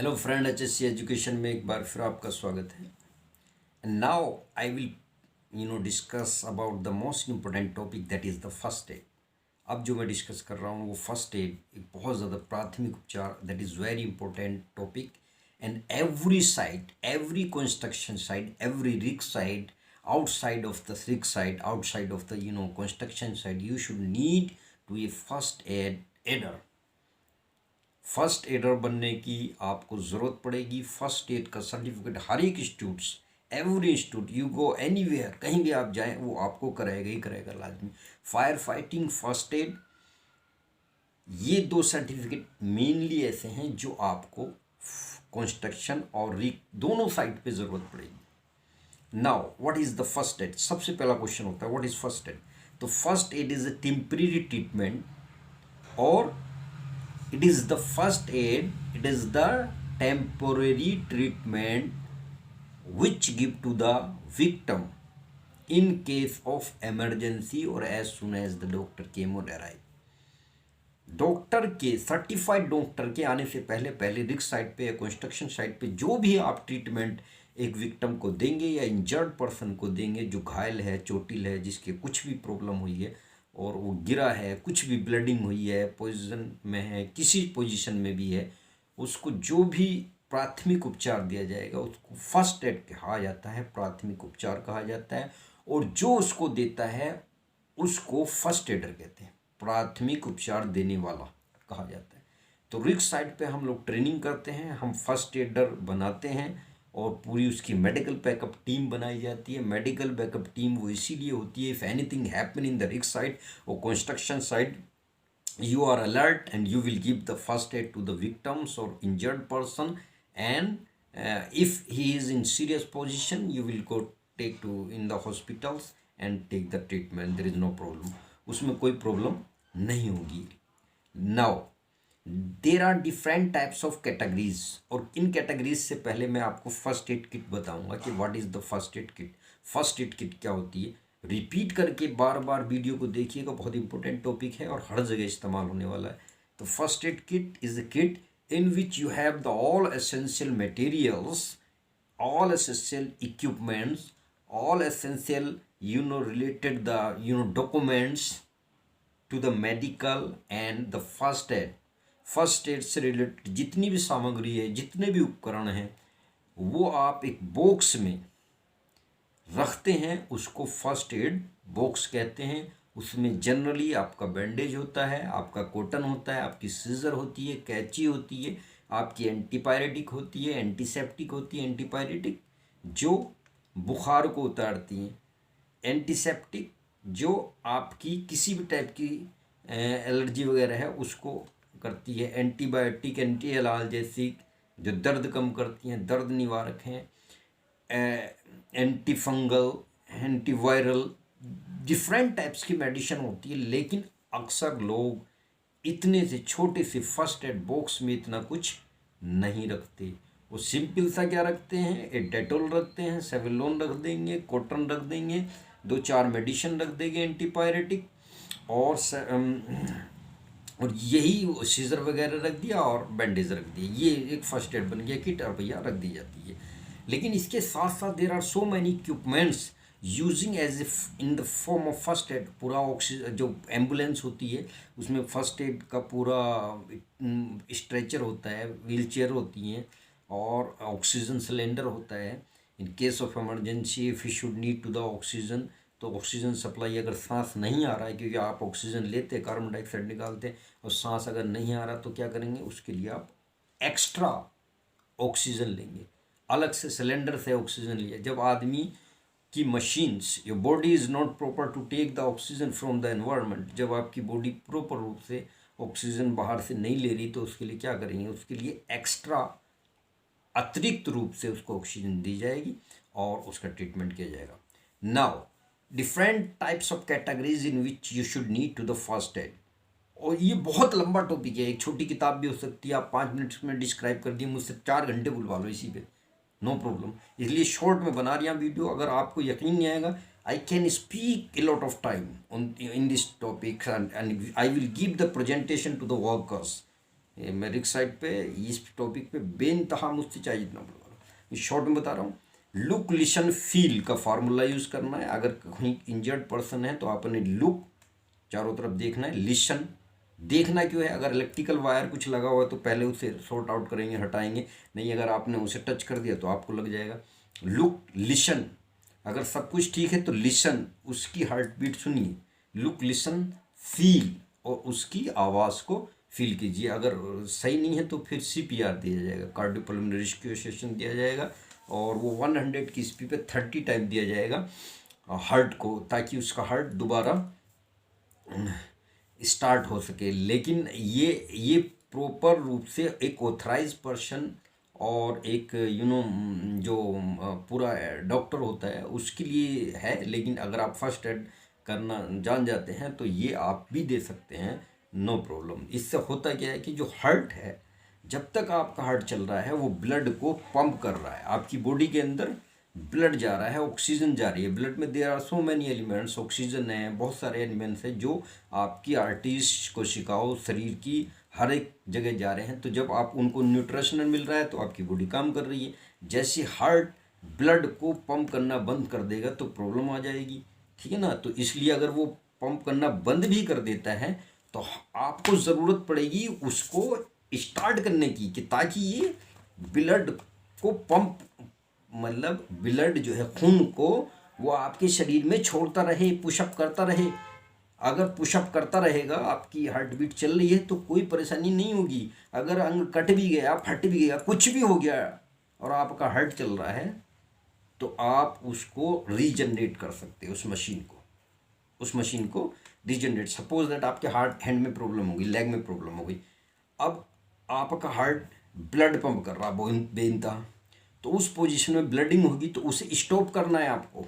Hello friend, HSC education में एक बार फिर आपका स्वागत है। And now I will discuss about the most important topic, that is the first add. अब जो मैं डिस्कस कर रहा हूँ वो फर्स्ट एड, एक बहुत ज़्यादा प्राथमिक उपचार, that is very important topic. And every site, every construction site, every rig site, outside of the rig site, outside of the construction site, you should need to a first aid aider। First adder बनने की आपको ज़रूरत पड़ेगी। First aid का certificate हर एक institutes, every institute, you go anywhere, कहीं भी आप जाएं वो आपको कराएगा ही कराएगा लाजमी। फायर फाइटिंग, फर्स्ट एड, ये दो सर्टिफिकेट मेनली ऐसे हैं जो आपको कंस्ट्रक्शन और री दोनों साइट पे ज़रूरत पड़ेगी। Now what is the first add? सबसे पहला क्वेश्चन होता है व्हाट इज़ फर्स्ट एड। तो first aid is a temporary treatment, और it is the first aid, it is the temporary treatment which give to the victim in case of emergency or as soon as the doctor came or arrived। Doctor के, certified doctor के आने से पहले पहले risk site पे या construction site पे जो भी आप ट्रीटमेंट एक विक्टिम को देंगे या इंजर्ड पर्सन को देंगे, जो घायल है, चोटिल है, जिसके कुछ भी प्रॉब्लम हुई है और वो गिरा है, कुछ भी ब्लीडिंग हुई है, पोजीशन में है, किसी पोजीशन में भी है, उसको जो भी प्राथमिक उपचार दिया जाएगा उसको फर्स्ट एड कहा जाता है, प्राथमिक उपचार कहा जाता है। और जो उसको देता है उसको फर्स्ट एडर कहते हैं, प्राथमिक उपचार देने वाला कहा जाता है। तो रिस्क साइट पे हम लोग ट्रेनिंग करते हैं, हम फर्स्ट एडर बनाते हैं और पूरी उसकी मेडिकल बैकअप टीम बनाई जाती है। मेडिकल बैकअप टीम वो इसीलिए होती है, if anything happen in the risk site और construction site, you are alert and you will give the first aid to the victims or injured person, and if he is in serious position you will go take to in the hospitals and take the treatment, there is no problem, उसमें कोई problem नहीं होगी। Now there are different types of categories, और इन categories से पहले मैं आपको फर्स्ट एड किट बताऊंगा कि what is the first aid kit. First aid kit क्या होती है, रिपीट करके बार बार वीडियो को देखिएगा, बहुत इंपॉर्टेंट टॉपिक है और हर जगह इस्तेमाल होने वाला है। तो first aid kit is a kit in which you have the all essential materials, all essential equipments, all essential related the documents to the medical and the first aid। First aid से related जितनी भी सामग्री है, जितने भी उपकरण हैं, वो आप एक बॉक्स में रखते हैं, उसको फर्स्ट एड बॉक्स कहते हैं। उसमें जनरली आपका बैंडेज होता है, आपका कॉटन होता है, आपकी सीजर होती है, कैंची होती है, आपकी एंटीपायरेटिक होती है, एंटीसेप्टिक होती है। एंटीपायरेटिक जो बुखार को उतारती हैं, एंटीसेप्टिक जो आपकी किसी भी टाइप की एलर्जी वगैरह है उसको करती है, एंटीबायोटिक, एंटी एलाल्जेसिक जो दर्द कम करती हैं, दर्द निवारक हैं, anti fungal, antiviral, different types की मेडिसिन होती है। लेकिन अक्सर लोग इतने से छोटे से फर्स्ट एड बॉक्स में इतना कुछ नहीं रखते। वो सिंपल सा क्या रखते हैं, एक डेटोल रखते हैं, सेवलोन रख देंगे, कॉटन रख देंगे, 2-4 मेडिसिन रख देंगे एंटीपायरेटिक, और यही सीजर वगैरह रख दिया और बैंडेज रख दिए, ये एक फर्स्ट एड बन गया किट और भैया रख दी जाती है। लेकिन इसके साथ साथ there are so many equipments using as if in the form of first aid. पूरा ऑक्सीजन जो एम्बुलेंस होती है उसमें फर्स्ट एड का पूरा स्ट्रेचर होता है, व्हील चेयर होती हैं और ऑक्सीजन सिलेंडर होता है। In case of emergency if you should need to the oxygen, तो ऑक्सीजन सप्लाई अगर सांस नहीं आ रहा है, क्योंकि आप ऑक्सीजन लेते हैं, कार्बन डाइऑक्साइड निकालते हैं, और सांस अगर नहीं आ रहा तो क्या करेंगे, उसके लिए आप एक्स्ट्रा ऑक्सीजन लेंगे, अलग से सिलेंडर से ऑक्सीजन लिया। जब आदमी की machines, your body is not proper to take the oxygen from the environment, जब आपकी बॉडी प्रॉपर रूप से ऑक्सीजन बाहर से नहीं ले रही तो उसके लिए क्या करेंगे, उसके लिए एक्स्ट्रा अतिरिक्त रूप से उसको ऑक्सीजन दी जाएगी और उसका ट्रीटमेंट किया जाएगा। Now different types of categories in which you should need to the first aid, और ये बहुत लंबा टॉपिक है, एक छोटी किताब भी हो सकती है, आप 5 मिनट्स में डिस्क्राइब कर दिए, मुझसे 4 घंटे बुलवा लो इसी पे, नो प्रॉब्लम। इसलिए शॉर्ट में बना रहा वीडियो, अगर आपको यकीन नहीं आएगा, I can speak a lot of time in this topic and I will give the presentation to the workers मैं रिक्स साइड पे इस टॉपिक पे बेइंतहा मुझसे चाहिए इतना बोल रहा हूँ, शॉर्ट में बता रहा हूँ। लुक लिसन फील का फार्मूला यूज़ करना है। अगर कहीं इंजर्ड पर्सन है तो आपने लुक चारों तरफ देखना है, लिसन देखना क्यों है, अगर इलेक्ट्रिकल वायर कुछ लगा हुआ है तो पहले उसे सॉर्ट आउट करेंगे, हटाएंगे, नहीं अगर आपने उसे टच कर दिया तो आपको लग जाएगा। लुक लिसन, अगर सब कुछ ठीक है तो लिसन, उसकी हार्ट बीट सुनिए। लुक लिसन फील, और उसकी आवाज़ को फील कीजिए। अगर सही नहीं है तो फिर CPR दिया जाएगा, कार्डियोपल्मोनरी रिस्क्यूएशन दिया जाएगा, और वो 100 की स्पीड पे 30 टाइम दिया जाएगा हार्ट को, ताकि उसका हार्ट दोबारा स्टार्ट हो सके। लेकिन ये प्रॉपर रूप से एक ऑथराइज पर्सन और एक जो पूरा डॉक्टर होता है उसके लिए है। लेकिन अगर आप फर्स्ट एड करना जान जाते हैं तो ये आप भी दे सकते हैं, नो प्रॉब्लम। इससे होता क्या है कि जो हार्ट है, जब तक आपका हार्ट चल रहा है वो ब्लड को पंप कर रहा है, आपकी बॉडी के अंदर ब्लड जा रहा है, ऑक्सीजन जा रही है। ब्लड में there are so many elements, oxygen है, बहुत सारे एलिमेंट्स हैं जो आपकी आर्टरीज, कोशिकाओं, शरीर की हर एक जगह जा रहे हैं। तो जब आप उनको न्यूट्रिशन मिल रहा है तो आपकी बॉडी काम कर रही है। जैसे हार्ट ब्लड को पंप करना बंद कर देगा तो प्रॉब्लम आ जाएगी, ठीक है ना। तो इसलिए अगर वो पंप करना बंद भी कर देता है तो आपको ज़रूरत पड़ेगी उसको स्टार्ट करने की, कि ताकि ये ब्लड को पंप, मतलब ब्लड जो है खून को वो आपके शरीर में छोड़ता रहे, पुशअप करता रहे। अगर पुशअप करता रहेगा, आपकी हार्ट बीट चल रही है तो कोई परेशानी नहीं होगी। अगर अंग कट भी गया, फट भी गया, कुछ भी हो गया और आपका हार्ट चल रहा है तो आप उसको रीजनरेट कर सकते हो, उस मशीन को रीजनरेट। सपोज दैट आपके हार्ट हैंड में प्रॉब्लम होगी, लेग में प्रॉब्लम होगी, अब आपका हार्ट ब्लड पंप कर रहा बेइंतहा, तो उस पोजीशन में ब्लडिंग होगी तो उसे स्टॉप करना है आपको,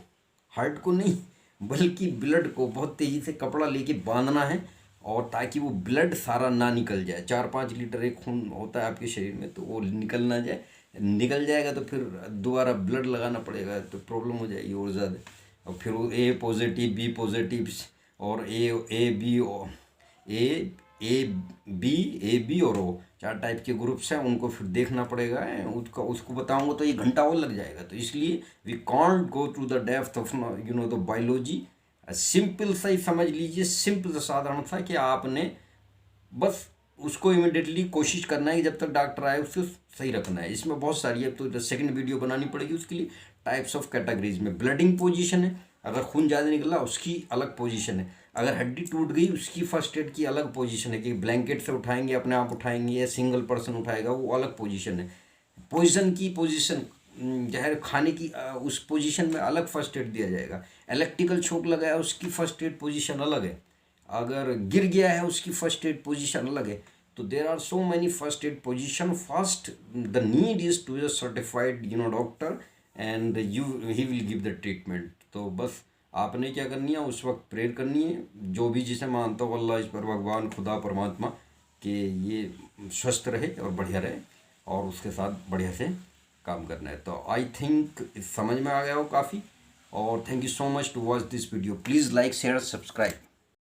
हार्ट को नहीं, बल्कि ब्लड को बहुत तेज़ी से कपड़ा लेके बांधना है, और ताकि वो ब्लड सारा ना निकल जाए। 4-5 लीटर एक खून होता है आपके शरीर में, तो वो निकल ना जाए। निकल जाएगा तो फिर दोबारा ब्लड लगाना पड़ेगा तो प्रॉब्लम हो जाएगी और ज़्यादा। और फिर वो A पॉजिटिव, B पॉजिटिव और ए बी और O 4 टाइप के ग्रुप्स हैं, उनको फिर देखना पड़ेगा। उसको बताऊंगा तो 1 घंटा और लग जाएगा। तो इसलिए we can't go to the depth of the biology. Simple सा ही समझ लीजिए, सिंपल साधारण सा, कि आपने बस उसको इमिडिएटली कोशिश करना है कि जब तक डॉक्टर आए उससे सही रखना है। इसमें बहुत सारी है, तो सेकंड वीडियो बनानी पड़ेगी उसके लिए। टाइप्स ऑफ कैटेगरीज में ब्लडिंग पोजीशन है, अगर खून ज़्यादा निकला उसकी अलग पोजीशन है, अगर हड्डी टूट गई उसकी फर्स्ट एड की अलग पोजीशन है, कि ब्लैंकेट से उठाएंगे, अपने आप उठाएंगे, या सिंगल पर्सन उठाएगा, वो अलग पोजीशन है। पोइजन की पोजीशन, जहर खाने की, उस पोजीशन में अलग फर्स्ट एड दिया जाएगा। इलेक्ट्रिकल शॉक लगाया उसकी फर्स्ट एड पोजीशन अलग है, अगर गिर गया है उसकी फर्स्ट एड पोजीशन अलग है। तो there are so many first aid position. First the need is to a certified doctor and he will give the treatment. तो बस आपने क्या करनी है, उस वक्त प्रेयर करनी है, जो भी जिसे मानता हो अल्लाह, ईश्वर, भगवान, खुदा, परमात्मा, कि ये स्वस्थ रहे और बढ़िया रहे, और उसके साथ बढ़िया से काम करना है। तो आई थिंक समझ में आ गया हो काफ़ी, और thank you so much to watch this video. Please like, share, subscribe.